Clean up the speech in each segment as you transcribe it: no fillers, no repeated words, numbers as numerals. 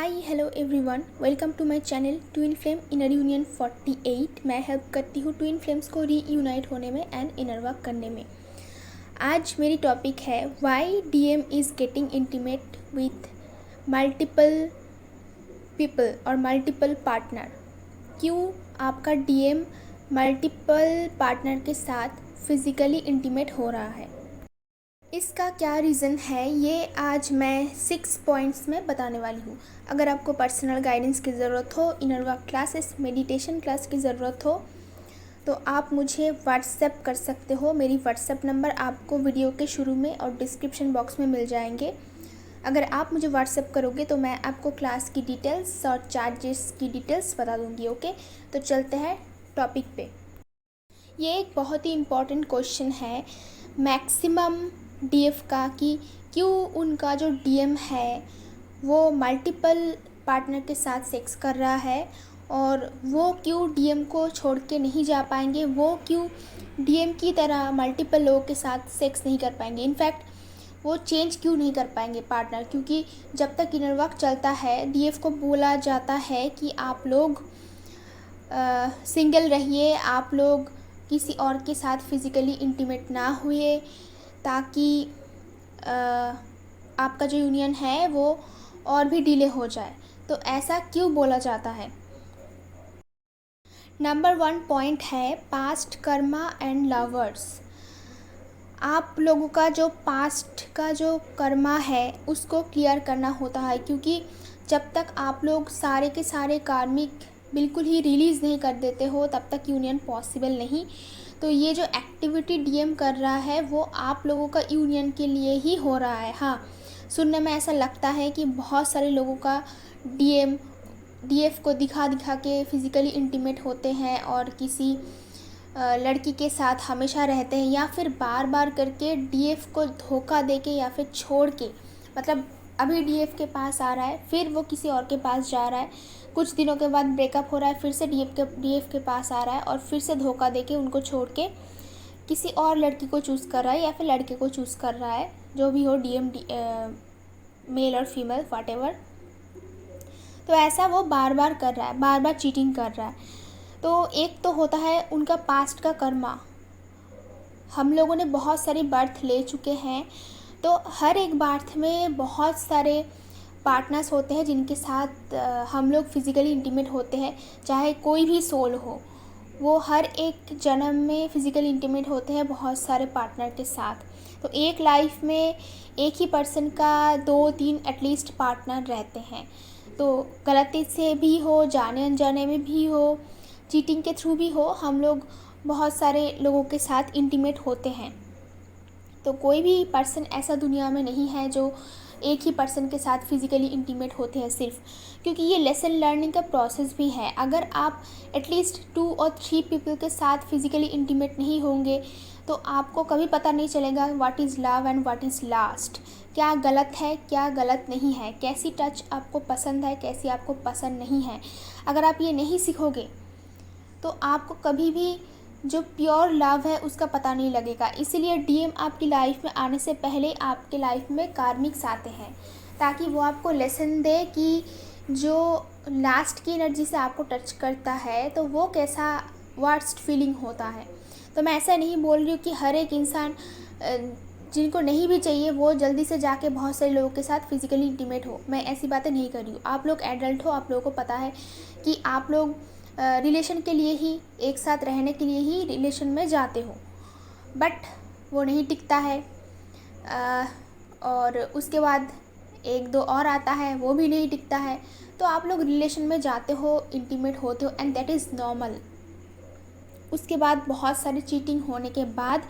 Hi hello everyone, welcome to my channel twin flame inner union 48। मैं help करती हूँ twin flames को reunite होने में एंड इनर वर्क करने में। आज मेरी टॉपिक है why DM is getting intimate with multiple people और मल्टीपल पार्टनर। क्यों आपका डीएम मल्टीपल पार्टनर के साथ फिज़िकली इंटीमेट हो रहा है, इसका क्या रीज़न है, ये आज मैं 6 पॉइंट्स में बताने वाली हूँ। अगर आपको पर्सनल गाइडेंस की ज़रूरत हो, inner work classes, meditation class की ज़रूरत हो, तो आप मुझे व्हाट्सएप कर सकते हो। मेरी व्हाट्सएप नंबर आपको वीडियो के शुरू में और डिस्क्रिप्शन बॉक्स में मिल जाएंगे। अगर आप मुझे व्हाट्सएप करोगे तो मैं आपको क्लास की डिटेल्स और चार्जेस की डिटेल्स बता दूँगी। ओके, तो चलते हैं टॉपिक पे। ये एक बहुत ही इम्पॉर्टेंट क्वेश्चन है मैक्सिमम डीएफ का कि क्यों उनका जो डीएम है वो मल्टीपल पार्टनर के साथ सेक्स कर रहा है और वो क्यों डीएम को छोड़ के नहीं जा पाएंगे, वो क्यों डीएम की तरह मल्टीपल लोगों के साथ सेक्स नहीं कर पाएंगे, इनफैक्ट वो चेंज क्यों नहीं कर पाएंगे पार्टनर। क्योंकि जब तक इनर वर्क चलता है डीएफ को बोला जाता है कि आप लोग सिंगल रहिए, आप लोग किसी और के साथ फिज़िकली इंटीमेट ना हुए, ताकि आपका जो यूनियन है वो और भी डिले हो जाए। तो ऐसा क्यों बोला जाता है? नंबर 1 पॉइंट है पास्ट कर्मा एंड लवर्स। आप लोगों का जो पास्ट का जो कर्मा है उसको क्लियर करना होता है, क्योंकि जब तक आप लोग सारे के सारे कार्मिक बिल्कुल ही रिलीज़ नहीं कर देते हो तब तक यूनियन पॉसिबल नहीं। तो ये जो एक्टिविटी डीएम कर रहा है वो आप लोगों का यूनियन के लिए ही हो रहा है। हाँ, सुनने में ऐसा लगता है कि बहुत सारे लोगों का डीएफ को दिखा दिखा के फिज़िकली इंटीमेट होते हैं और किसी लड़की के साथ हमेशा रहते हैं, या फिर बार बार करके डीएफ को धोखा दे के या फिर छोड़ के, मतलब अभी डीएफ के पास आ रहा है फिर वो किसी और के पास जा रहा है, कुछ दिनों के बाद ब्रेकअप हो रहा है, फिर से डीएफ के पास आ रहा है और फिर से धोखा दे के उनको छोड़ के किसी और लड़की को चूज़ कर रहा है या फिर लड़के को चूज़ कर रहा है, जो भी हो डीएम मेल और फीमेल व्हाटएवर। तो ऐसा वो बार बार कर रहा है, बार बार चीटिंग कर रहा है। तो एक तो होता है उनका पास्ट का कर्मा। हम लोगों ने बहुत सारी बर्थ ले चुके हैं, तो हर एक बर्थ में बहुत सारे पार्टनर्स होते हैं जिनके साथ हम लोग फिज़िकली इंटीमेट होते हैं। चाहे कोई भी सोल हो, वो हर एक जन्म में फिज़िकली इंटीमेट होते हैं बहुत सारे पार्टनर के साथ। तो एक लाइफ में एक ही पर्सन का 2-3 एटलीस्ट पार्टनर रहते हैं। तो गलती से भी हो, जाने अनजाने में भी हो, चीटिंग के थ्रू भी हो, हम लोग बहुत सारे लोगों के साथ इंटीमेट होते हैं। तो कोई भी पर्सन ऐसा दुनिया में नहीं है जो एक ही पर्सन के साथ फिज़िकली इंटीमेट होते हैं सिर्फ, क्योंकि ये लेसन लर्निंग का प्रोसेस भी है। अगर आप एटलीस्ट 2 और 3 पीपल के साथ फिज़िकली इंटीमेट नहीं होंगे तो आपको कभी पता नहीं चलेगा what is love and what is last, क्या गलत है क्या गलत नहीं है, कैसी टच आपको पसंद है कैसी आपको पसंद नहीं है। अगर आप ये नहीं सीखोगे तो आपको कभी भी जो प्योर लव है उसका पता नहीं लगेगा। इसीलिए डीएम आपकी लाइफ में आने से पहले आपके लाइफ में कार्मिक्स आते हैं, ताकि वो आपको लेसन दे कि जो लास्ट की एनर्जी से आपको टच करता है तो वो कैसा वर्स्ट फीलिंग होता है। तो मैं ऐसा नहीं बोल रही हूँ कि हर एक इंसान जिनको नहीं भी चाहिए वो जल्दी से जाके बहुत सारे लोगों के साथ फिज़िकली इंटीमेट हो, मैं ऐसी बातें नहीं कर रही हूँ। आप लोग एडल्ट हो, आप लोगों को पता है कि आप लोग रिलेशन के लिए ही, एक साथ रहने के लिए ही रिलेशन में जाते हो, बट वो नहीं टिकता है। और उसके बाद 1-2 और आता है, वो भी नहीं टिकता है। तो आप लोग रिलेशन में जाते हो, इंटीमेट होते हो एंड दैट इज़ नॉर्मल। उसके बाद बहुत सारी चीटिंग होने के बाद,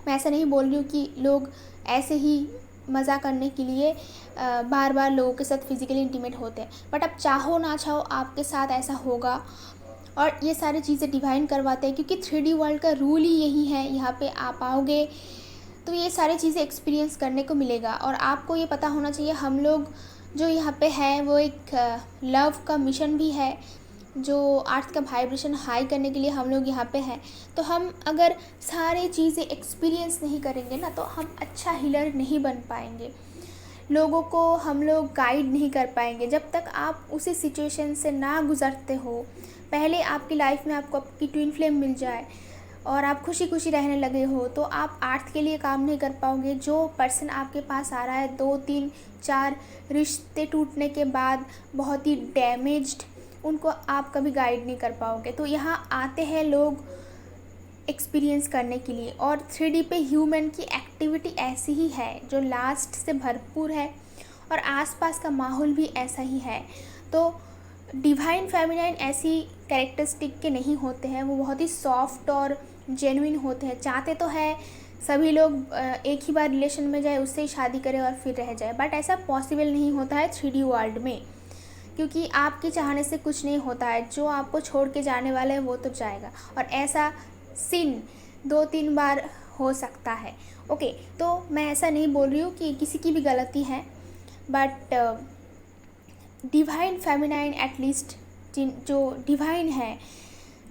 मैं ऐसा नहीं बोल रही हूँ कि लोग ऐसे ही मज़ा करने के लिए बार बार लोगों के साथ फिज़िकली इंटीमेट होते हैं, बट आप चाहो ना चाहो आपके साथ ऐसा होगा। और ये सारी चीज़ें डिवाइन करवाते हैं, क्योंकि 3D वर्ल्ड का रूल ही यही है। यहाँ पे आप आओगे तो ये सारी चीज़ें एक्सपीरियंस करने को मिलेगा। और आपको ये पता होना चाहिए हम लोग जो यहाँ पे हैं वो एक लव का मिशन भी है, जो अर्थ का वाइब्रेशन हाई करने के लिए हम लोग यहाँ पे हैं। तो हम अगर सारी चीज़ें एक्सपीरियंस नहीं करेंगे ना तो हम अच्छा हीलर नहीं बन पाएंगे। लोगों को हम लोग गाइड नहीं कर पाएंगे जब तक आप उसी सिचुएशन से ना गुज़रते हो। पहले आपकी लाइफ में आपको आपकी ट्विन फ्लेम मिल जाए और आप खुशी खुशी रहने लगे हो तो आप अर्थ के लिए काम नहीं कर पाओगे। जो पर्सन आपके पास आ रहा है 2 3 4 रिश्ते टूटने के बाद बहुत ही डैमेज्ड, उनको आप कभी गाइड नहीं कर पाओगे। तो यहाँ आते हैं लोग एक्सपीरियंस करने के लिए। और 3D पे ह्यूमन की एक्टिविटी ऐसी ही है जो लास्ट से भरपूर है और आसपास का माहौल भी ऐसा ही है। तो डिवाइन फेमिनाइन ऐसी कैरेक्टरिस्टिक के नहीं होते हैं, वो बहुत ही सॉफ्ट और जेन्युइन होते हैं। चाहते तो है सभी लोग एक ही बार रिलेशन में जाए, उससे ही शादी करें और फिर रह जाए, बट ऐसा पॉसिबल नहीं होता है 3D वर्ल्ड में, क्योंकि आपके चाहने से कुछ नहीं होता है। जो आपको छोड़ के जाने वाला है वो तो जाएगा, और ऐसा सिन 2 3 बार हो सकता है। ओके, तो मैं ऐसा नहीं बोल रही हूँ कि किसी की भी गलती है, बट डिवाइन फेमिनाइन एटलीस्ट जो डिवाइन है,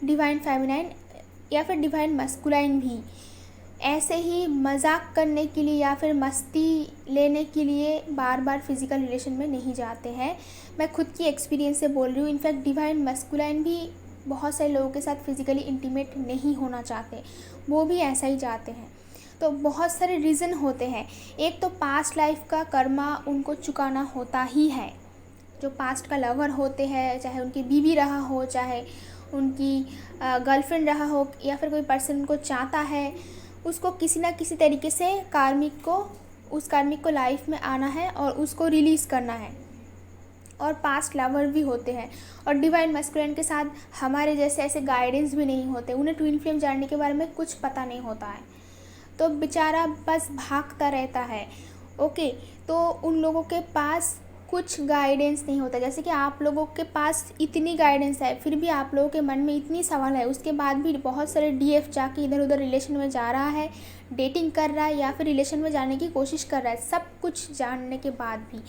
डिवाइन फेमिनाइन या फिर डिवाइन मस्कुलाइन भी ऐसे ही मजाक करने के लिए या फिर मस्ती लेने के लिए बार बार फिज़िकल रिलेशन में नहीं जाते हैं। मैं खुद की एक्सपीरियंस से बोल रही हूँ। इनफैक्ट डिवाइन मस्कुलाइन भी बहुत सारे लोगों के साथ फिज़िकली इंटीमेट नहीं होना चाहते, वो भी ऐसा ही चाहते हैं। तो बहुत सारे रीज़न होते हैं। एक तो पास्ट लाइफ का कर्मा उनको चुकाना होता ही है। जो पास्ट का लवर होते हैं, चाहे उनकी बीवी रहा हो, चाहे उनकी गर्लफ्रेंड रहा हो, या फिर कोई पर्सन उनको चाहता है, उसको किसी ना किसी तरीके से उस कार्मिक को लाइफ में आना है और उसको रिलीज़ करना है। और पास्ट लवर भी होते हैं। और डिवाइन मैस्कुलिन के साथ हमारे जैसे ऐसे गाइडेंस भी नहीं होते, उन्हें ट्विन फ्लेम जानने के बारे में कुछ पता नहीं होता है, तो बेचारा बस भागता रहता है। ओके, तो उन लोगों के पास कुछ गाइडेंस नहीं होता। जैसे कि आप लोगों के पास इतनी गाइडेंस है, फिर भी आप लोगों के मन में इतनी सवाल है, उसके बाद भी बहुत सारे डीएफ जाके इधर उधर रिलेशन में जा रहा है, डेटिंग कर रहा है या फिर रिलेशन में जाने की कोशिश कर रहा है। सब कुछ जानने के बाद भी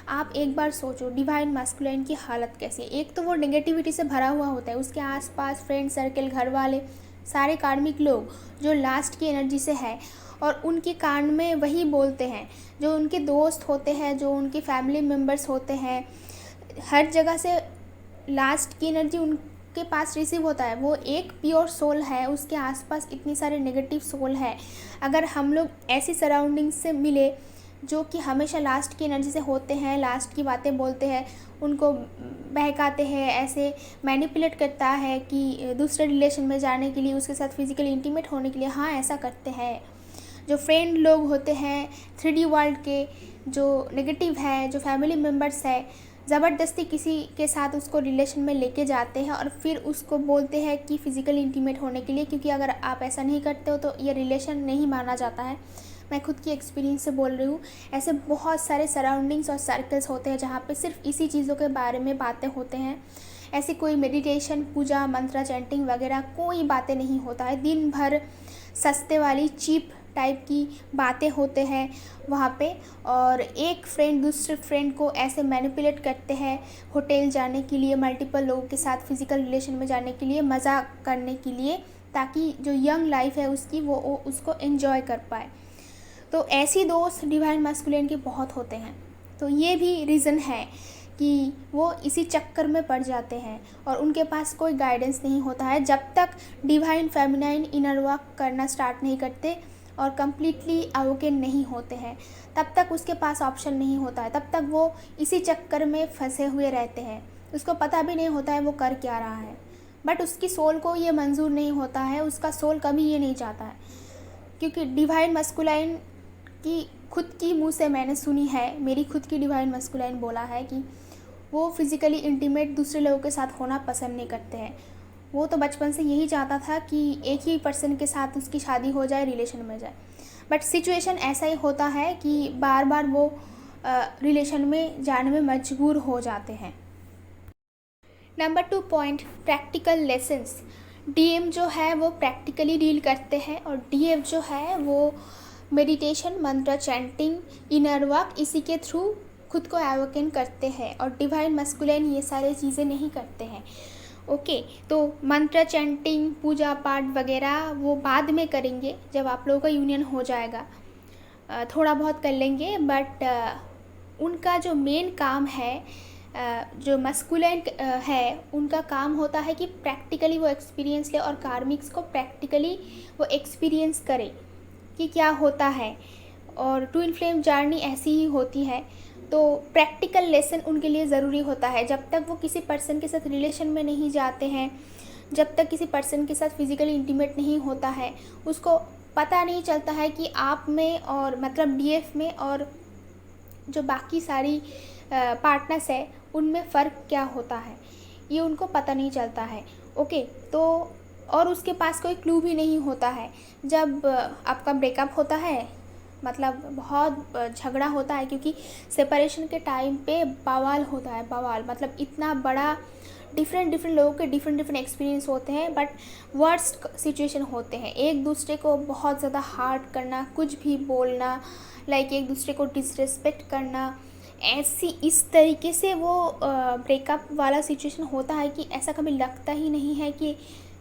आप एक बार सोचो डिवाइन मैस्कुलिन की हालत कैसी है। एक तो वो नेगेटिविटी से भरा हुआ होता है, उसके आसपास फ्रेंड सर्कल, घर वाले, सारे कार्मिक लोग जो लास्ट की एनर्जी से है, और उनके कान में वही बोलते हैं जो उनके दोस्त होते हैं, जो उनके फैमिली मेम्बर्स होते हैं। हर जगह से लास्ट की एनर्जी उनके पास रिसीव होता है। वो एक प्योर सोल है, उसके आसपास इतनी सारे नेगेटिव सोल है। अगर हम लोग ऐसी सराउंडिंग से मिले जो कि हमेशा लास्ट की एनर्जी से होते हैं, लास्ट की बातें बोलते हैं, उनको बहकाते हैं, ऐसे मैनिपुलेट करता है कि दूसरे रिलेशन में जाने के लिए, उसके साथ फिज़िकली इंटीमेट होने के लिए, हाँ ऐसा करते हैं। जो फ्रेंड लोग होते हैं 3D वर्ल्ड के, जो नेगेटिव है, जो फैमिली मेम्बर्स है, ज़बरदस्ती किसी के साथ उसको रिलेशन में लेके जाते हैं और फिर उसको बोलते हैं कि फ़िज़िकली इंटीमेट होने के लिए, क्योंकि अगर आप ऐसा नहीं करते हो तो ये रिलेशन नहीं माना जाता है। मैं खुद की एक्सपीरियंस से बोल रही हूँ। ऐसे बहुत सारे सराउंडिंग्स और सर्कल्स होते हैं जहाँ पे सिर्फ इसी चीज़ों के बारे में बातें होते हैं। ऐसी कोई मेडिटेशन, पूजा, मंत्र, चैंटिंग वगैरह कोई बातें नहीं होता है। दिन भर सस्ते वाली चीप टाइप की बातें होते हैं वहाँ पे, और एक फ्रेंड दूसरे फ्रेंड को ऐसे मैनिपुलेट करते हैं होटल जाने के लिए, मल्टीपल लोगों के साथ फिज़िकल रिलेशन में जाने के लिए, मज़ा करने के लिए, ताकि जो यंग लाइफ है उसकी वो उसको एंजॉय कर पाए। तो ऐसी दोस्त डिवाइन मैस्कुलिन के बहुत होते हैं। तो ये भी रीज़न है कि वो इसी चक्कर में पड़ जाते हैं और उनके पास कोई गाइडेंस नहीं होता है। जब तक डिवाइन फेमिनाइन इनर वर्क करना स्टार्ट नहीं करते और कम्प्लीटली अवोकेन नहीं होते हैं, तब तक उसके पास ऑप्शन नहीं होता है। तब तक वो इसी चक्कर में फंसे हुए रहते हैं। उसको पता भी नहीं होता है वो कर क्या रहा है, बट उसकी सोल को ये मंजूर नहीं होता है। उसका सोल कभी ये नहीं चाहता है, क्योंकि डिवाइन मस्कुलाइन की खुद की मुंह से मैंने सुनी है, मेरी खुद की डिवाइन मस्कुलाइन बोला है कि वो फिज़िकली इंटीमेट दूसरे लोगों के साथ होना पसंद नहीं करते हैं। वो तो बचपन से यही चाहता था कि एक ही पर्सन के साथ उसकी शादी हो जाए, रिलेशन में जाए, बट सिचुएशन ऐसा ही होता है कि बार बार वो रिलेशन में जाने में मजबूर हो जाते हैं। Number 2 point, practical lessons. DM जो है वो प्रैक्टिकली डील करते हैं और डीएफ जो है वो मेडिटेशन, मंत्र, चैंटिंग, इनर वर्क, इसी के थ्रू खुद को एवोकेन करते हैं। और डिवाइन मस्कुलिन ये सारी चीज़ें नहीं करते हैं। ओके, तो मंत्र, चैंटिंग, पूजा पाठ वगैरह वो बाद में करेंगे जब आप लोगों का यूनियन हो जाएगा। थोड़ा बहुत कर लेंगे, बट उनका जो मेन काम है, जो मस्कुलिन है, उनका काम होता है कि प्रैक्टिकली वो एक्सपीरियंस ले और कार्मिक्स को प्रैक्टिकली वो एक्सपीरियंस करे कि क्या होता है। और ट्विन फ्लेम जर्नी ऐसी ही होती है। तो प्रैक्टिकल लेसन उनके लिए ज़रूरी होता है। जब तक वो किसी पर्सन के साथ रिलेशन में नहीं जाते हैं, जब तक किसी पर्सन के साथ फिज़िकली इंटीमेट नहीं होता है, उसको पता नहीं चलता है कि आप में और मतलब डीएफ में और जो बाकी सारी पार्टनर्स है उनमें फ़र्क क्या होता है, ये उनको पता नहीं चलता है। ओके, तो और उसके पास कोई क्लू भी नहीं होता है। जब आपका ब्रेकअप होता है, मतलब बहुत झगड़ा होता है, क्योंकि सेपरेशन के टाइम पे बवाल होता है, बवाल मतलब इतना बड़ा, डिफरेंट लोगों के डिफरेंट एक्सपीरियंस होते हैं, बट वर्स्ट सिचुएशन होते हैं। एक दूसरे को बहुत ज़्यादा हार्ट करना, कुछ भी बोलना, लाइक एक दूसरे को डिसरिस्पेक्ट करना, ऐसी इस तरीके से वो ब्रेकअप वाला सिचुएशन होता है कि ऐसा कभी लगता ही नहीं है कि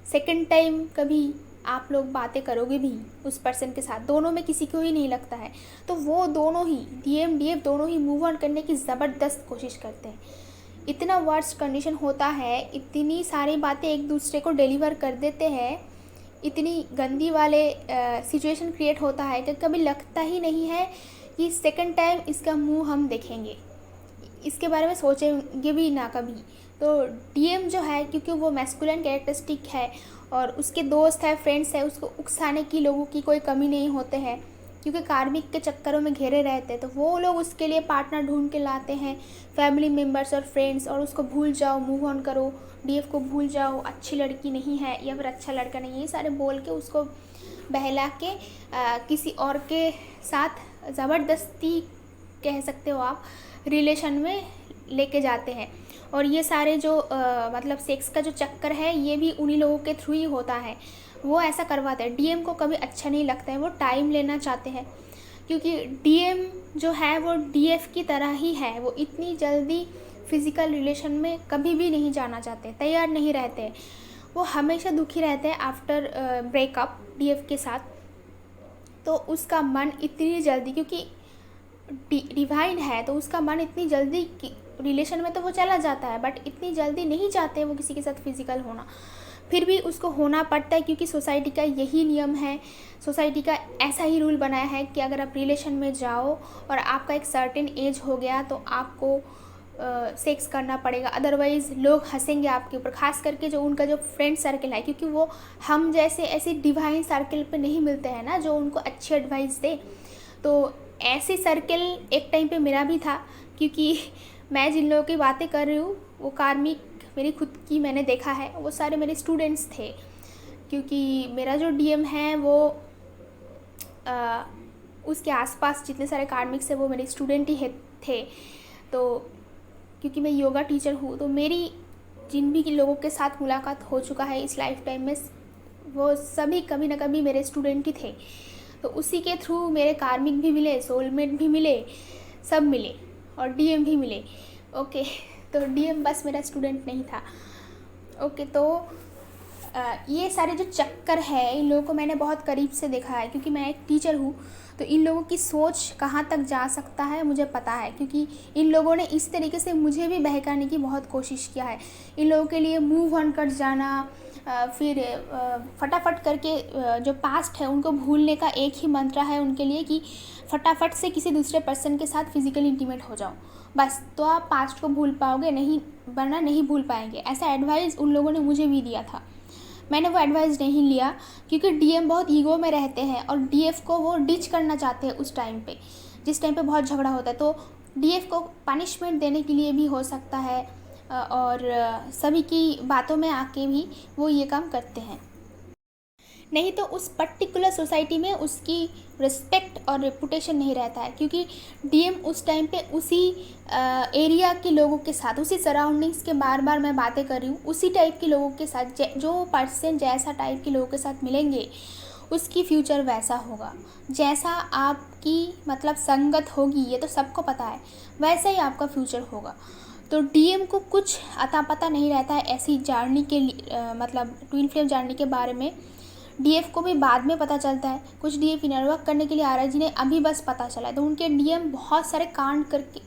सेकंड टाइम कभी आप लोग बातें करोगे भी उस पर्सन के साथ। दोनों में किसी को ही नहीं लगता है। तो वो दोनों ही डीएम डीएफ दोनों ही मूव ऑन करने की ज़बरदस्त कोशिश करते हैं। इतना वर्स्ट कंडीशन होता है, इतनी सारी बातें एक दूसरे को डिलीवर कर देते हैं, इतनी गंदी वाले सिचुएशन क्रिएट होता है कि कभी लगता ही नहीं है कि सेकंड टाइम इसका मुंह हम देखेंगे, इसके बारे में सोचेंगे भी ना कभी। तो डीएम जो है, क्योंकि वो मैस्कुलिन कैरेक्टरिस्टिक है और उसके दोस्त है, फ्रेंड्स है, उसको उकसाने की लोगों की कोई कमी नहीं होते हैं, क्योंकि कार्मिक के चक्करों में घिरे रहते हैं। तो वो लोग उसके लिए पार्टनर ढूंढ के लाते हैं, फैमिली मेम्बर्स और फ्रेंड्स, और उसको भूल जाओ, मूव ऑन करो, डीएफ को भूल जाओ, अच्छी लड़की नहीं है या फिर अच्छा लड़का नहीं है, ये सारे बोल के उसको बहला के किसी और के साथ ज़बरदस्ती कह सकते हो आप रिलेशन में लेके जाते हैं। और ये सारे जो मतलब सेक्स का जो चक्कर है, ये भी उन्हीं लोगों के थ्रू ही होता है। वो ऐसा करवाते हैं। डीएम को कभी अच्छा नहीं लगता है, वो टाइम लेना चाहते हैं, क्योंकि डीएम जो है वो डीएफ की तरह ही है। वो इतनी जल्दी फिज़िकल रिलेशन में कभी भी नहीं जाना चाहते, तैयार नहीं रहते। वो हमेशा दुखी रहते हैं आफ्टर ब्रेकअप डीएफ के साथ। तो उसका मन इतनी जल्दी, क्योंकि डिवाइन है, तो उसका मन इतनी जल्दी रिलेशन में तो वो चला जाता है, बट इतनी जल्दी नहीं चाहते वो किसी के साथ फिज़िकल होना। फिर भी उसको होना पड़ता है, क्योंकि सोसाइटी का यही नियम है, सोसाइटी का ऐसा ही रूल बनाया है कि अगर आप रिलेशन में जाओ और आपका एक सर्टेन एज हो गया तो आपको सेक्स करना पड़ेगा, अदरवाइज़ लोग हंसेंगे आपके ऊपर। खास करके जो उनका जो फ्रेंड सर्कल है, क्योंकि वो हम जैसे ऐसे डिवाइन सर्कल पे नहीं मिलते हैं ना, जो उनको अच्छी एडवाइस दे। तो ऐसे सर्कल एक टाइम पे मेरा भी था, क्योंकि मैं जिन लोगों की बातें कर रही हूँ वो कार्मिक मेरी खुद की मैंने देखा है, वो सारे मेरे स्टूडेंट्स थे। क्योंकि मेरा जो डीएम है वो उसके आसपास जितने सारे कार्मिक्स है वो मेरे स्टूडेंट ही थे। तो क्योंकि मैं योगा टीचर हूँ, तो मेरी जिन भी लोगों के साथ मुलाकात हो चुका है इस लाइफ टाइम में, वो सभी कभी ना कभी मेरे स्टूडेंट ही थे। तो उसी के थ्रू मेरे कार्मिक भी मिले, सोलमेट भी मिले, सब मिले, और डीएम भी मिले। ओके, तो डीएम बस मेरा स्टूडेंट नहीं था। ओके, तो ये सारे जो चक्कर है, इन लोगों को मैंने बहुत करीब से देखा है, क्योंकि मैं एक टीचर हूँ। तो इन लोगों की सोच कहाँ तक जा सकता है मुझे पता है, क्योंकि इन लोगों ने इस तरीके से मुझे भी बहकाने की बहुत कोशिश किया है। इन लोगों के लिए मूव ऑन कर जाना, फिर फटाफट करके जो पास्ट है उनको भूलने का एक ही मंत्र है उनके लिए कि फटाफट से किसी दूसरे पर्सन के साथ फिज़िकली इंटीमेट हो जाओ, बस तो आप पास्ट को भूल पाओगे, नहीं वरना नहीं भूल पाएंगे। ऐसा एडवाइस उन लोगों ने मुझे भी दिया था। मैंने वो एडवाइस नहीं लिया, क्योंकि डीएम बहुत ईगो में रहते हैं और डीएफ को वो डिच करना चाहते हैं उस टाइम पे, जिस टाइम पे बहुत झगड़ा होता है। तो डीएफ को पनिशमेंट देने के लिए भी हो सकता है, और सभी की बातों में आके भी वो ये काम करते हैं। नहीं तो उस पर्टिकुलर सोसाइटी में उसकी रिस्पेक्ट और रेपुटेशन नहीं रहता है, क्योंकि डीएम उस टाइम पे उसी एरिया के लोगों के साथ, उसी सराउंडिंग्स के, बार बार मैं बातें कर रही हूँ, उसी टाइप के लोगों के साथ, जो पर्सन जैसा टाइप के लोगों के साथ मिलेंगे उसकी फ्यूचर वैसा होगा। जैसा आपकी मतलब संगत होगी, ये तो सबको पता है, वैसा ही आपका फ्यूचर होगा। तो डीएम को कुछ अता पता नहीं रहता है ऐसी जर्नी के लिए, मतलब ट्विन फ्लेम जर्नी के बारे में। डीएफ को भी बाद में पता चलता है, कुछ डीएफ इनर वर्क करने के लिए आ रहा है जिन्हें अभी बस पता चला है, तो उनके डीएम बहुत सारे कांड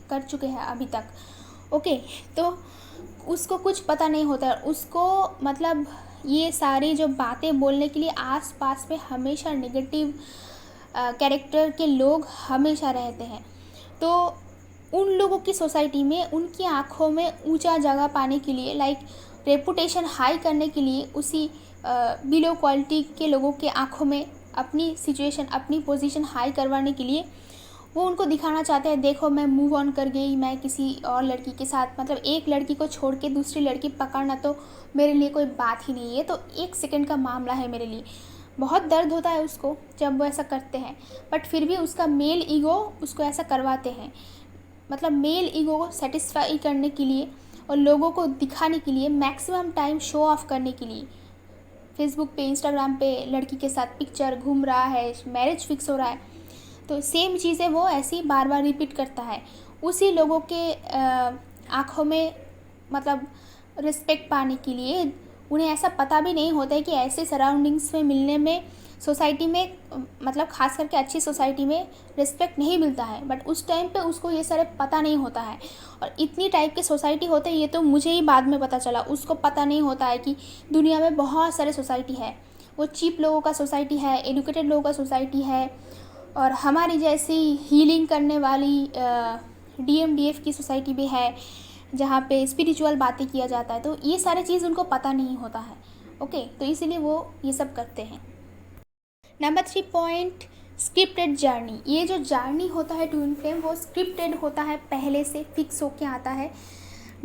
कर चुके हैं अभी तक। ओके, तो उसको कुछ पता नहीं होता है, उसको मतलब ये सारी जो बातें बोलने के लिए आस पास में हमेशा नेगेटिव कैरेक्टर के लोग हमेशा रहते हैं। तो उन लोगों की सोसाइटी में उनकी आँखों में ऊंचा जगह पाने के लिए, लाइक रेपुटेशन हाई करने के लिए, उसी बिलो क्वालिटी के लोगों के आँखों में अपनी सिचुएशन, अपनी पोजीशन हाई करवाने के लिए वो उनको दिखाना चाहते हैं, देखो मैं मूव ऑन कर गई, मैं किसी और लड़की के साथ, मतलब एक लड़की को छोड़ के दूसरी लड़की पकड़ना तो मेरे लिए कोई बात ही नहीं है, तो 1 सेकंड का मामला है मेरे लिए। बहुत दर्द होता है उसको जब वो ऐसा करते हैं, बट फिर भी उसका मेल ईगो उसको ऐसा करवाते हैं। मतलब मेल ईगो को सेटिस्फाई करने के लिए और लोगों को दिखाने के लिए, मैक्सिमम टाइम शो ऑफ करने के लिए, फेसबुक पे, इंस्टाग्राम पे लड़की के साथ पिक्चर घूम रहा है, मैरिज फिक्स हो रहा है, तो सेम चीज़ें वो ऐसी बार बार रिपीट करता है। उसी लोगों के आँखों में मतलब रिस्पेक्ट पाने के लिए, उन्हें ऐसा पता भी नहीं होता है कि ऐसे सराउंडिंग्स में मिलने में सोसाइटी में, मतलब ख़ास करके अच्छी सोसाइटी में रिस्पेक्ट नहीं मिलता है, बट उस टाइम पे उसको ये सारे पता नहीं होता है। और इतनी टाइप के सोसाइटी होते हैं, ये तो मुझे ही बाद में पता चला, उसको पता नहीं होता है कि दुनिया में बहुत सारे सोसाइटी है। वो चीप लोगों का सोसाइटी है, एडुकेटेड लोगों का सोसाइटी है, और हमारी जैसी हीलिंग करने वाली डीएफ की सोसाइटी भी है, जहाँ पे स्पिरिचुअल बातें किया जाता है। तो ये सारी चीज़ उनको पता नहीं होता है। ओके, तो इसीलिए वो ये सब करते हैं। Number 3 point, scripted journey. ये जो जर्नी होता है ट्विन फ्लेम, वो स्क्रिप्टेड होता है, पहले से फिक्स होके आता है।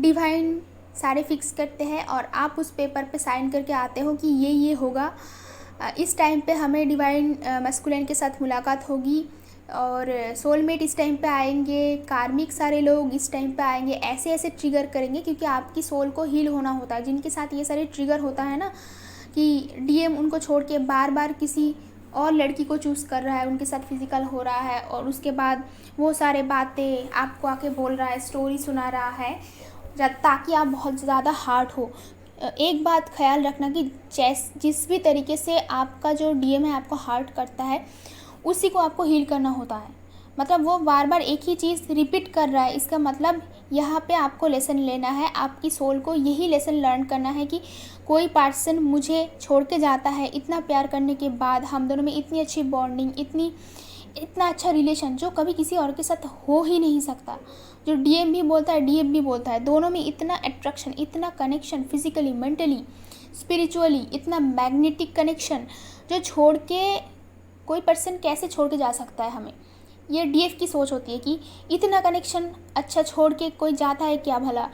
डिवाइन सारे फिक्स करते हैं और आप उस पेपर पे साइन करके आते हो कि ये होगा, इस टाइम पे हमें डिवाइन मस्कुलिन के साथ मुलाकात होगी, और सोलमेट इस टाइम पे आएंगे, कार्मिक सारे लोग इस टाइम पे आएंगे, ऐसे ऐसे ट्रिगर करेंगे, क्योंकि आपकी सोल को हील होना होता है। जिनके साथ ये सारे ट्रिगर होता है ना, कि डीएम उनको छोड़ के बार बार किसी और लड़की को चूज़ कर रहा है, उनके साथ फिजिकल हो रहा है, और उसके बाद वो सारे बातें आपको आके बोल रहा है, स्टोरी सुना रहा है, ताकि आप बहुत ज़्यादा हार्ट हो। एक बात ख्याल रखना कि जिस भी तरीके से आपका जो डीएम है आपको हार्ट करता है, उसी को आपको हील करना होता है। मतलब वो बार बार एक ही चीज़ रिपीट कर रहा है, इसका मतलब यहाँ पे आपको लेसन लेना है, आपकी सोल को यही लेसन लर्न करना है कि कोई पर्सन मुझे छोड़ के जाता है, इतना प्यार करने के बाद हम दोनों में इतनी अच्छी बॉन्डिंग, इतना अच्छा रिलेशन जो कभी किसी और के साथ हो ही नहीं सकता। जो डीएम भी बोलता है, डीएफ भी बोलता है, दोनों में इतना अट्रैक्शन, इतना कनेक्शन, फिजिकली, मेंटली, स्पिरिचुअली, इतना मैग्नेटिक कनेक्शन, जो छोड़ के कोई पर्सन कैसे छोड़ के जा सकता है हमें। ये डीएफ की सोच होती है कि इतना कनेक्शन अच्छा छोड़ के कोई जाता है क्या भला,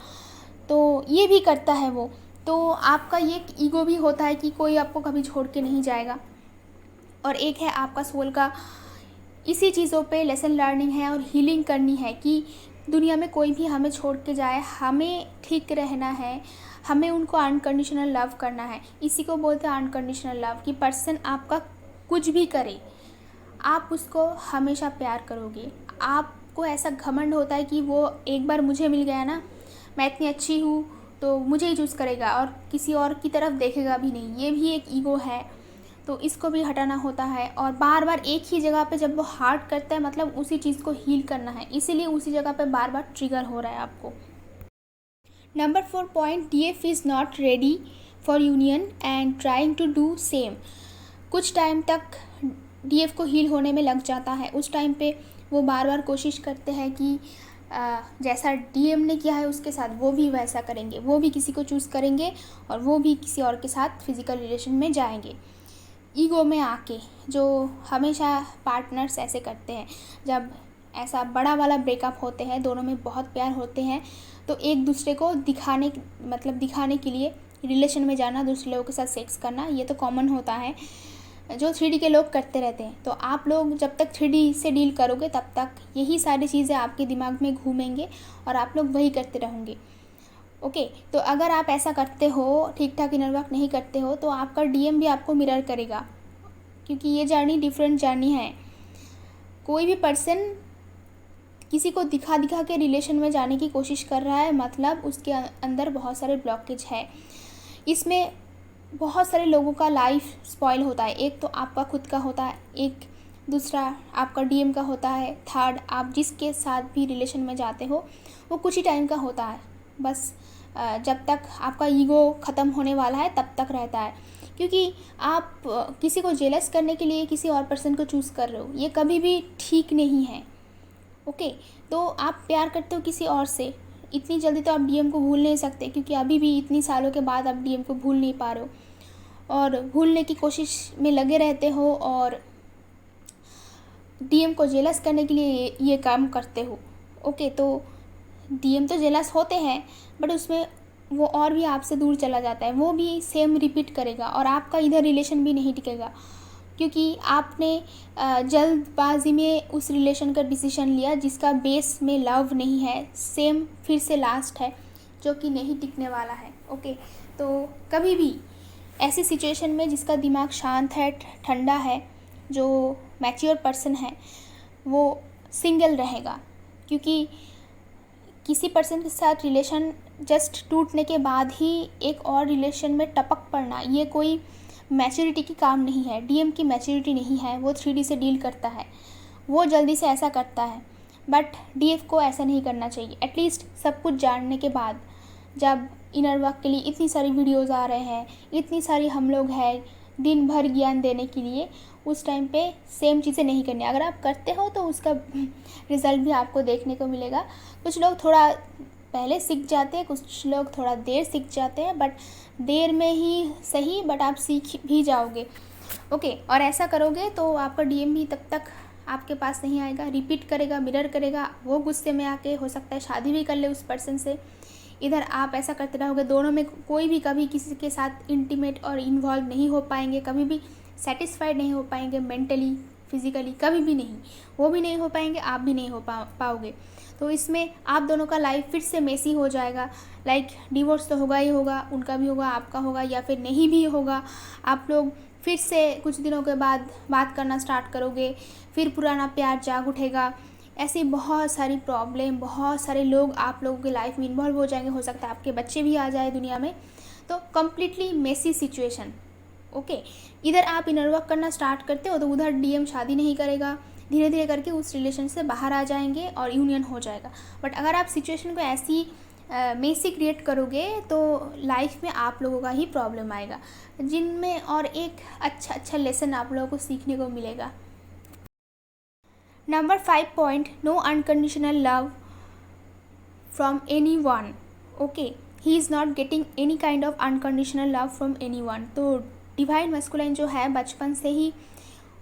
तो ये भी करता है वो। तो आपका ये ईगो भी होता है कि कोई आपको कभी छोड़ के नहीं जाएगा, और एक है आपका सोल का इसी चीज़ों पे लेसन लर्निंग है और हीलिंग करनी है कि दुनिया में कोई भी हमें छोड़ के जाए, हमें ठीक रहना है, हमें उनको अनकंडीशनल लव करना है। इसी को बोलते हैं अनकंडीशनल लव, कि पर्सन आपका कुछ भी करे, आप उसको हमेशा प्यार करोगे। आपको ऐसा घमंड होता है कि वो एक बार मुझे मिल गया ना, मैं इतनी अच्छी हूँ तो मुझे ही चूज़ करेगा और किसी और की तरफ देखेगा भी नहीं। ये भी एक ईगो है, तो इसको भी हटाना होता है। और बार बार एक ही जगह पे जब वो हार्ट करता है, मतलब उसी चीज़ को हील करना है, इसीलिए उसी जगह पे बार बार ट्रिगर हो रहा है आपको। Number 4 point, DF is not ready for union and trying to do same. कुछ टाइम तक डीएफ को हील होने में लग जाता है, उस टाइम पे वो बार बार कोशिश करते हैं कि जैसा डीएम ने किया है उसके साथ वो भी वैसा करेंगे, वो भी किसी को चूज़ करेंगे और वो भी किसी और के साथ फिज़िकल रिलेशन में जाएंगे, ईगो में आके। जो हमेशा पार्टनर्स ऐसे करते हैं, जब ऐसा बड़ा वाला ब्रेकअप होते हैं, दोनों में बहुत प्यार होते हैं, तो एक दूसरे को दिखाने के लिए रिलेशन में जाना, दूसरे लोगों के साथ सेक्स करना, ये तो कॉमन होता है, जो 3D के लोग करते रहते हैं। तो आप लोग जब तक 3D से डील करोगे तब तक यही सारी चीज़ें आपके दिमाग में घूमेंगे और आप लोग वही करते रहोगे। ओके, तो अगर आप ऐसा करते हो, ठीक ठाक इनर वर्क नहीं करते हो, तो आपका डीएम भी आपको मिरर करेगा, क्योंकि ये जर्नी डिफरेंट जर्नी है। कोई भी पर्सन किसी को दिखा के रिलेशन में जाने की कोशिश कर रहा है, मतलब उसके अंदर बहुत सारे ब्लॉकेज है। इसमें बहुत सारे लोगों का लाइफ स्पॉइल होता है। एक तो आपका खुद का होता है, एक दूसरा आपका डीएम का होता है, थर्ड आप जिसके साथ भी रिलेशन में जाते हो वो कुछ ही टाइम का होता है। बस जब तक आपका ईगो ख़त्म होने वाला है तब तक रहता है, क्योंकि आप किसी को जेलस करने के लिए किसी और पर्सन को चूज़ कर रहे हो, ये कभी भी ठीक नहीं है। ओके, तो आप प्यार करते हो किसी और से, इतनी जल्दी तो आप डीएम को भूल नहीं सकते, क्योंकि अभी भी इतनी सालों के बाद आप डीएम को भूल नहीं पा रहे हो और भूलने की कोशिश में लगे रहते हो और डीएम को जेलस करने के लिए ये काम करते हो। ओके, तो डीएम तो जेलस होते हैं, बट उसमें वो और भी आपसे दूर चला जाता है, वो भी सेम रिपीट करेगा और आपका इधर रिलेशन भी नहीं टिकेगा, क्योंकि आपने जल्दबाजी में उस रिलेशन का डिसीजन लिया जिसका बेस में लव नहीं है, सेम फिर से लास्ट है जो कि नहीं टिकने वाला है। ओके, तो कभी भी ऐसी सिचुएशन में जिसका दिमाग शांत है, ठंडा है, जो मैच्योर पर्सन है, वो सिंगल रहेगा, क्योंकि किसी पर्सन के साथ रिलेशन जस्ट टूटने के बाद ही एक और रिलेशन में टपक पड़ना, ये कोई मैच्योरिटी की काम नहीं है। डीएम की मैच्योरिटी नहीं है, वो 3D से डील करता है, वो जल्दी से ऐसा करता है, बट डीएफ को ऐसा नहीं करना चाहिए। एटलीस्ट सब कुछ जानने के बाद, जब इनर वर्क के लिए इतनी सारी वीडियोज़ आ रहे हैं, इतनी सारी हम लोग हैं दिन भर ज्ञान देने के लिए, उस टाइम पे सेम चीज़ें नहीं करनी। अगर आप करते हो तो उसका रिज़ल्ट भी आपको देखने को मिलेगा। कुछ लोग थोड़ा पहले सीख जाते हैं, कुछ लोग थोड़ा देर सीख जाते हैं, बट देर में ही सही, बट आप सीख भी जाओगे। ओके, और ऐसा करोगे तो आपका डीएम भी तब तक आपके पास नहीं आएगा, रिपीट करेगा, मिरर करेगा, वो गुस्से में आके हो सकता है शादी भी कर ले उस पर्सन से। इधर आप ऐसा करते रहोगे, दोनों में कोई भी कभी किसी के साथ इंटीमेट और इन्वॉल्व नहीं हो पाएंगे, कभी भी सेटिस्फाइड नहीं हो पाएंगे मेंटली, फिज़िकली, कभी भी नहीं। वो भी नहीं हो पाएंगे, आप भी नहीं हो पाओगे। तो इसमें आप दोनों का लाइफ फिर से मेसी हो जाएगा। लाइक डिवोर्स तो होगा ही होगा, उनका भी होगा, आपका होगा, या फिर नहीं भी होगा। आप लोग फिर से कुछ दिनों के बाद बात करना स्टार्ट करोगे, फिर पुराना प्यार जाग उठेगा। ऐसी बहुत सारी प्रॉब्लम, बहुत सारे लोग आप लोगों की लाइफ में इन्वॉल्व हो जाएंगे, हो सकता है आपके बच्चे भी आ जाए दुनिया में। तो कम्प्लीटली मेसी सिचुएशन। ओके, इधर आप इनर वर्क करना स्टार्ट करते हो तो उधर डीएम शादी नहीं करेगा, धीरे धीरे करके उस रिलेशन से बाहर आ जाएंगे और यूनियन हो जाएगा। बट अगर आप सिचुएशन को ऐसी मेसी क्रिएट करोगे तो लाइफ में आप लोगों का ही प्रॉब्लम आएगा, जिनमें और एक अच्छा लेसन आप लोगों को सीखने को मिलेगा। Number 5 point, no unconditional love from anyone. Okay, he is not getting any kind of unconditional love from anyone. तो डिवाइन मस्कुलाइन जो है बचपन से ही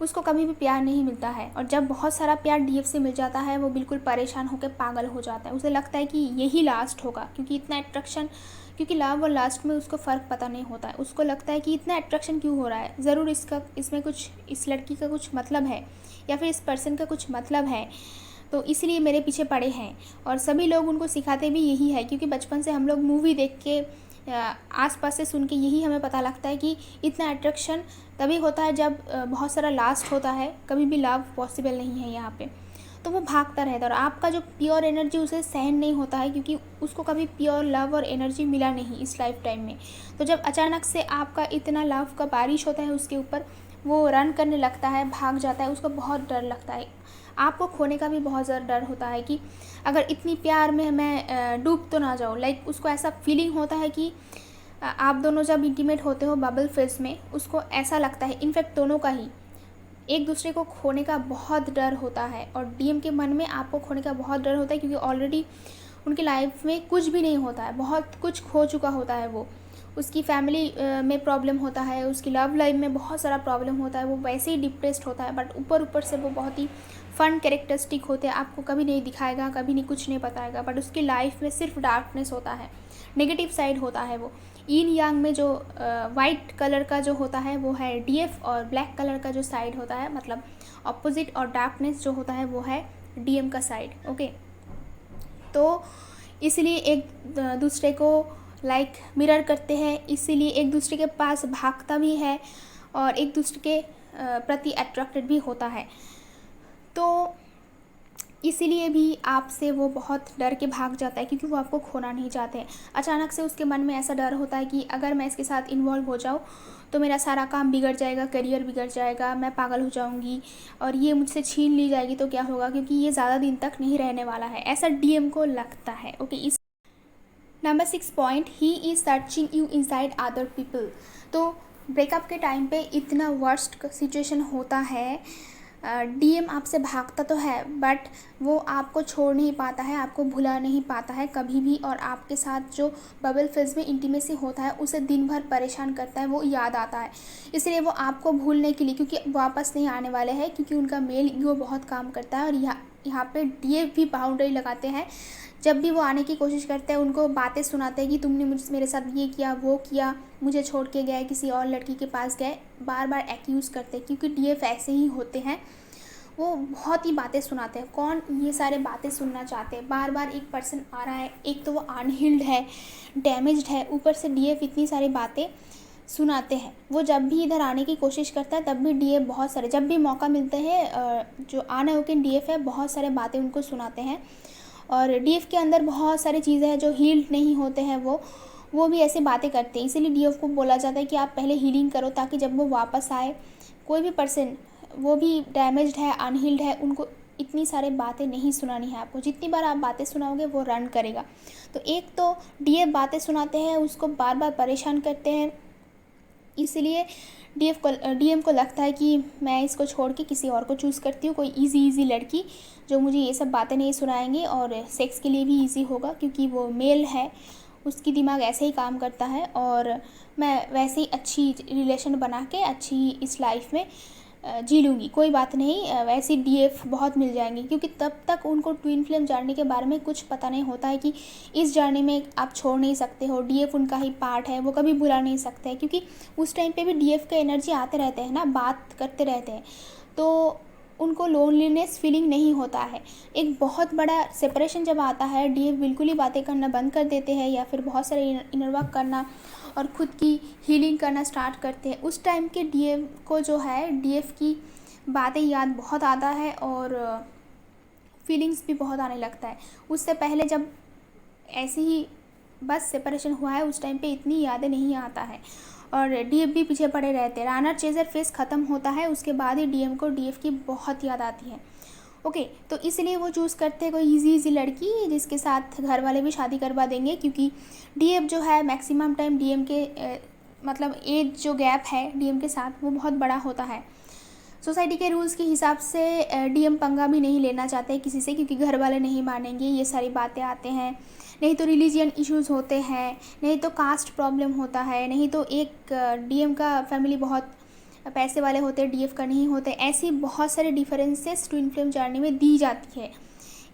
उसको कभी भी प्यार नहीं मिलता है, और जब बहुत सारा प्यार डीएफ से मिल जाता है वो बिल्कुल परेशान होकर पागल हो जाता है। उसे लगता है कि यही लास्ट होगा, क्योंकि इतना अट्रैक्शन, क्योंकि लव और लास्ट में उसको फ़र्क पता नहीं होता है। उसको लगता है कि इतना अट्रैक्शन क्यों हो रहा है, ज़रूर इसमें कुछ, इस लड़की का कुछ मतलब है या फिर इस पर्सन का कुछ मतलब है, तो इसलिए मेरे पीछे पड़े हैं। और सभी लोग उनको सिखाते भी यही है, क्योंकि बचपन से हम लोग मूवी देख के आसपास से सुन के यही हमें पता लगता है कि इतना अट्रैक्शन तभी होता है जब बहुत सारा लास्ट होता है, कभी भी लव पॉसिबल नहीं है यहाँ पे। तो वो भागता रहता है और आपका जो प्योर एनर्जी उसे सहन नहीं होता है, क्योंकि उसको कभी प्योर लव और एनर्जी मिला नहीं इस लाइफ टाइम में। तो जब अचानक से आपका इतना लव का बारिश होता है उसके ऊपर, वो रन करने लगता है, भाग जाता है, उसको बहुत डर लगता है। आपको खोने का भी बहुत ज़्यादा डर होता है कि अगर इतनी प्यार में मैं डूब तो ना जाऊँ। लाइक उसको ऐसा फीलिंग होता है कि आप दोनों जब इंटीमेट होते हो बबल फेज में, उसको ऐसा लगता है, इनफैक्ट दोनों का ही एक दूसरे को खोने का बहुत डर होता है। और डीएम के मन में आपको खोने का बहुत डर होता है, क्योंकि ऑलरेडी उनकी लाइफ में कुछ भी नहीं होता है, बहुत कुछ खो चुका होता है वो। उसकी फैमिली में प्रॉब्लम होता है, उसकी लव लाइफ में बहुत सारा प्रॉब्लम होता है, वो वैसे ही डिप्रेस्ड होता है। बट ऊपर से वो बहुत ही फन कैरेक्टरिस्टिक होते हैं, आपको कभी नहीं दिखाएगा, कभी नहीं, कुछ नहीं बताएगा, बट उसकी लाइफ में सिर्फ डार्कनेस होता है, नेगेटिव साइड होता है। वो yin yang में जो वाइट कलर का जो होता है वो है डीएफ, और ब्लैक कलर का जो साइड होता है, मतलब ऑपोजिट और डार्कनेस जो होता है वो है डीएम का साइड। ओके, तो इसलिए एक दूसरे को लाइक मिरर करते हैं, इसीलिए एक दूसरे के पास भागता भी है और एक दूसरे के प्रति अट्रैक्टेड भी होता है। तो इसीलिए भी आपसे वो बहुत डर के भाग जाता है, क्योंकि वो आपको खोना नहीं चाहते हैं। अचानक से उसके मन में ऐसा डर होता है कि अगर मैं इसके साथ इन्वॉल्व हो जाऊँ तो मेरा सारा काम बिगड़ जाएगा, करियर बिगड़ जाएगा, मैं पागल हो जाऊँगी और ये मुझसे छीन ली जाएगी तो क्या होगा, क्योंकि ये ज़्यादा दिन तक नहीं रहने वाला है, ऐसा डीएम को लगता है। ओके, इस number 6 point, he is searching you inside other people. तो ब्रेकअप के टाइम पे इतना वर्स्ट सिचुएशन होता है, डीएम आपसे भागता तो है बट वो आपको छोड़ नहीं पाता है, आपको भुला नहीं पाता है कभी भी, और आपके साथ जो बबल फेज में इंटीमेसी होता है उसे दिन भर परेशान करता है, वो याद आता है। इसलिए वो आपको भूलने के लिए, क्योंकि वापस नहीं आने वाले हैं, क्योंकि उनका मेल ईगो बहुत काम करता है, और यहाँ पे डीएम भी बाउंड्री लगाते हैं। जब भी वो आने की कोशिश करते हैं उनको बातें सुनाते हैं कि तुमने मेरे साथ ये किया, वो किया, मुझे छोड़ के गए, किसी और लड़की के पास गए, बार बार एक्यूज़ करते हैं, क्योंकि डीएफ ऐसे ही होते हैं, वो बहुत ही बातें सुनाते हैं। कौन ये सारे बातें सुनना चाहते हैं? बार बार एक पर्सन आ रहा है, एक तो वो अनहील्ड है, डैमेज्ड है, ऊपर से डीएफ इतनी सारी बातें सुनाते हैं। वो जब भी इधर आने की कोशिश करता है तब भी डीएफ बहुत सारे, जब भी मौका मिलते हैं जो आना हो कि डीएफ है, बहुत सारे बातें उनको सुनाते हैं। और डीएफ के अंदर बहुत सारी चीज़ें हैं जो हील्ड नहीं होते हैं, वो भी ऐसी बातें करते हैं। इसीलिए डीएफ को बोला जाता है कि आप पहले हीलिंग करो, ताकि जब वो वापस आए, कोई भी पर्सन, वो भी डैमेज्ड है, अनहील्ड है, उनको इतनी सारी बातें नहीं सुनानी है आपको। जितनी बार आप बातें सुनाओगे वो रन करेगा। तो एक तो डीएफ बातें सुनाते हैं, उसको बार बार परेशान करते हैं, इसलिए डीएम को लगता है कि मैं इसको छोड़ के किसी और को चूज़ करती हूँ, कोई इजी लड़की जो मुझे ये सब बातें नहीं सुनाएंगे, और सेक्स के लिए भी इजी होगा, क्योंकि वो मेल है, उसकी दिमाग ऐसे ही काम करता है, और मैं वैसे ही अच्छी रिलेशन बना के अच्छी इस लाइफ में जी लूँगी, कोई बात नहीं, वैसे डीएफ बहुत मिल जाएंगे, क्योंकि तब तक उनको ट्विन फ्लेम जर्नी के बारे में कुछ पता नहीं होता है कि इस जर्नी में आप छोड़ नहीं सकते हो, डीएफ उनका ही पार्ट है, वो कभी भुला नहीं सकते हैं, क्योंकि उस टाइम पे भी डीएफ के एनर्जी आते रहते हैं ना, बात करते रहते हैं, तो उनको लोनलीनेस फीलिंग नहीं होता है। एक बहुत बड़ा सेपरेशन जब आता है, डीएफ बिल्कुल ही बातें करना बंद कर देते हैं, या फिर बहुत सारे इनर वर्क करना और ख़ुद की हीलिंग करना स्टार्ट करते हैं। उस टाइम के डीएफ को जो है, डीएफ की बातें याद बहुत आता है, और फीलिंग्स भी बहुत आने लगता है। उससे पहले जब ऐसे ही बस सेपरेशन हुआ है, उस टाइम पे इतनी यादें नहीं आता है, और डीएफ भी पीछे पड़े रहते हैं। रानर चेजर फेस ख़त्म होता है, उसके बाद ही डीएम को डीएफ की बहुत याद आती है। ओके, तो इसलिए वो चूज़ करते हैं कोई इजी लड़की जिसके साथ घर वाले भी शादी करवा देंगे, क्योंकि डीएफ जो है मैक्सिमम टाइम डीएम के मतलब एज जो गैप है डीएम के साथ, वो बहुत बड़ा होता है। सोसाइटी के रूल्स के हिसाब से डीएम पंगा भी नहीं लेना चाहते किसी से, क्योंकि घर वाले नहीं मानेंगे, ये सारी बातें आते हैं। नहीं तो रिलीजियन इश्यूज़ होते हैं, नहीं तो कास्ट प्रॉब्लम होता है, नहीं तो एक डीएम का फैमिली बहुत पैसे वाले होते हैं, डीएफ का नहीं होते। ऐसी बहुत सारे डिफरेंसेस ट्विन फ्लेम जर्नी में दी जाती है,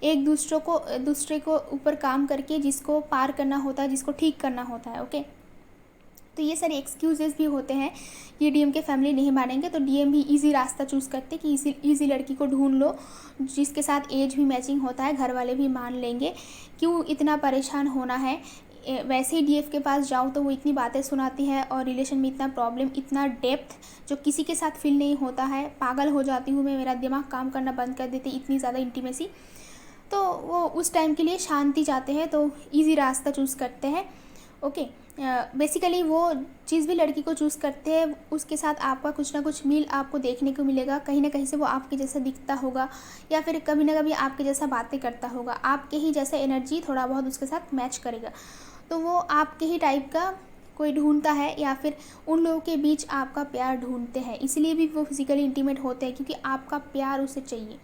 एक दूसरे को ऊपर काम करके जिसको पार करना होता है, जिसको ठीक करना होता है। ओके, तो ये सारे एक्सक्यूजेस भी होते हैं कि डीएम के फैमिली नहीं मानेंगे, तो डीएम भी इजी रास्ता चूज़ करते कि इजी लड़की को ढूंढ लो जिसके साथ एज भी मैचिंग होता है, घर वाले भी मान लेंगे, क्यों इतना परेशान होना है। वैसे ही डीएफ के पास जाओ तो वो इतनी बातें सुनाती है, और रिलेशन में इतना प्रॉब्लम, इतना डेप्थ जो किसी के साथ फील नहीं होता है, पागल हो जाती हूँ मैं, मेरा दिमाग काम करना बंद कर देती, इतनी ज़्यादा इंटीमेसी। तो वो उस टाइम के लिए शांति चाहते हैं, तो ईजी रास्ता चूज़ करते हैं। ओके, बेसिकली वो जिस भी लड़की को चूज़ करते हैं उसके साथ आपका कुछ ना कुछ मील आपको देखने को मिलेगा, कहीं ना कहीं से वो आपके जैसा दिखता होगा, या फिर कभी ना कभी आपके जैसा बातें करता होगा, आपके ही जैसा एनर्जी थोड़ा बहुत उसके साथ मैच करेगा, तो वो आपके ही टाइप का कोई ढूंढता है, या फिर उन लोगों के बीच आपका प्यार ढूंढते हैं, इसलिए भी वो फिजिकली इंटीमेट होते हैं, क्योंकि आपका प्यार उसे चाहिए।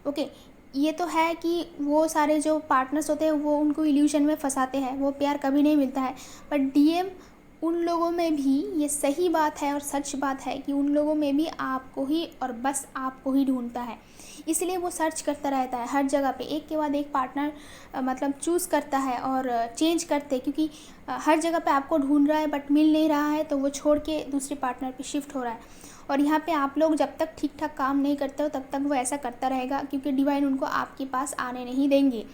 ओके, ये तो है कि वो सारे जो पार्टनर्स होते हैं वो उनको इल्यूशन में फंसाते हैं, वो प्यार कभी नहीं मिलता है, बट डीएम उन लोगों में भी, ये सही बात है और सच बात है कि उन लोगों में भी आपको ही और बस आपको ही ढूंढता है, इसलिए वो सर्च करता रहता है हर जगह पे, एक के बाद एक पार्टनर मतलब चूज़ करता है और चेंज करते, क्योंकि हर जगह पे आपको ढूंढ रहा है बट मिल नहीं रहा है, तो वो छोड़ के दूसरे पार्टनर पे शिफ्ट हो रहा है। और यहाँ पे आप लोग जब तक ठीक ठाक काम नहीं करते हो तब तक वो ऐसा करता रहेगा, क्योंकि डिवाइन उनको आपके पास आने नहीं देंगे।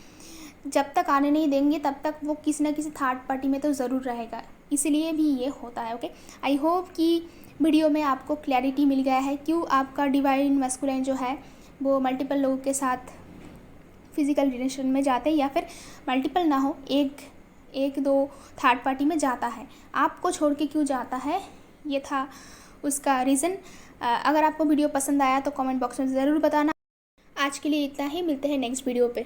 जब तक आने नहीं देंगे तब तक वो किसी न किसी थर्ड पार्टी में तो ज़रूर रहेगा, इसलिए भी ये होता है। ओके, आई होप कि वीडियो में आपको क्लैरिटी मिल गया है क्यों आपका डिवाइन मस्कुलाइन जो है वो मल्टीपल लोगों के साथ फिज़िकल रिलेशन में जाते हैं या फिर मल्टीपल ना हो, एक दो थर्ड पार्टी में जाता है, आपको छोड़ के क्यों जाता है, ये था उसका रीज़न। अगर आपको वीडियो पसंद आया तो कमेंट बॉक्स में ज़रूर बताना। आज के लिए इतना ही, मिलते हैं नेक्स्ट वीडियो पे।